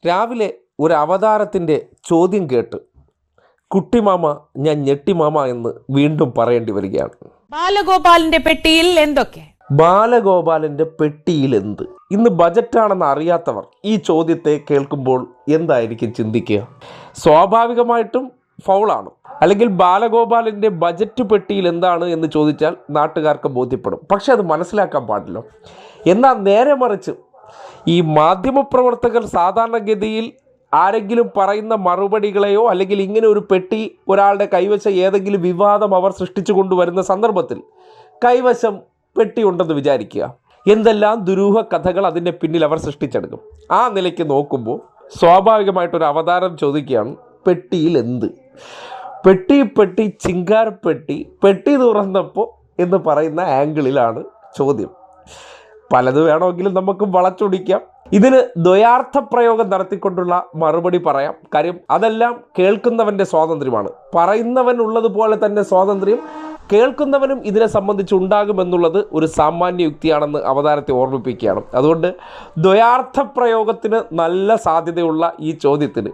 രാവിലെ ഒരു അവതാരത്തിൻ്റെ ചോദ്യം കേട്ട് കുട്ടിമാമ ഞാൻ ഞെട്ടിമാമ എന്ന് വീണ്ടും പറയേണ്ടി വരികയാണ്. ബാലഗോപാലിന്റെ പെട്ടിയിൽ എന്തൊക്കെ? ബാലഗോപാലിൻ്റെ പെട്ടിയിൽ എന്ത്? ഇന്ന് ബജറ്റാണെന്ന് അറിയാത്തവർ ഈ ചോദ്യത്തെ കേൾക്കുമ്പോൾ എന്തായിരിക്കും ചിന്തിക്കുക? സ്വാഭാവികമായിട്ടും ഫൗളാണ്. അല്ലെങ്കിൽ ബാലഗോപാലിൻ്റെ ബജറ്റ് പെട്ടിയിൽ എന്താണ് എന്ന് ചോദിച്ചാൽ നാട്ടുകാർക്ക് ബോധ്യപ്പെടും. പക്ഷെ അത് മനസ്സിലാക്കാൻ പാടില്ല. എന്നാൽ നേരെ മറിച്ച് ഈ മാധ്യമപ്രവർത്തകർ സാധാരണഗതിയിൽ ആരെങ്കിലും പറയുന്ന മറുപടികളെയോ അല്ലെങ്കിൽ ഇങ്ങനെ ഒരു പെട്ടി ഒരാളുടെ കൈവശം ഏതെങ്കിലും വിവാദം അവർ സൃഷ്ടിച്ചു കൊണ്ടുവരുന്ന സന്ദർഭത്തിൽ കൈവശം പെട്ടി ഉണ്ടെന്ന് വിചാരിക്കുക, എന്തെല്ലാം ദുരൂഹ കഥകൾ അതിൻ്റെ പിന്നിൽ അവർ സൃഷ്ടിച്ചെടുക്കും. ആ നിലയ്ക്ക് നോക്കുമ്പോൾ സ്വാഭാവികമായിട്ടൊരു അവതാരം ചോദിക്കുകയാണ്, പെട്ടിയിൽ എന്ത്? പെട്ടി ചിങ്കാരപ്പെട്ടി, പെട്ടി തുറന്നപ്പോൾ എന്ന് പറയുന്ന ആംഗിളിലാണ് ചോദ്യം. പലത് വേണമെങ്കിലും നമുക്ക് വളച്ചൊടിക്കാം. ഇതിന് ദ്വയാർത്ഥ പ്രയോഗം നടത്തിക്കൊണ്ടുള്ള മറുപടി പറയാം. കാര്യം അതെല്ലാം കേൾക്കുന്നവൻ്റെ സ്വാതന്ത്ര്യമാണ്. പറയുന്നവൻ ഉള്ളതുപോലെ തന്നെ സ്വാതന്ത്ര്യം കേൾക്കുന്നവനും ഇതിനെ സംബന്ധിച്ച് ഉണ്ടാകുമെന്നുള്ളത് ഒരു സാമാന്യ യുക്തിയാണെന്ന് അവതാരത്തെ ഓർമ്മിപ്പിക്കുകയാണ്. അതുകൊണ്ട് ദ്വയാർത്ഥ പ്രയോഗത്തിന് നല്ല സാധ്യതയുള്ള ഈ ചോദ്യത്തിന്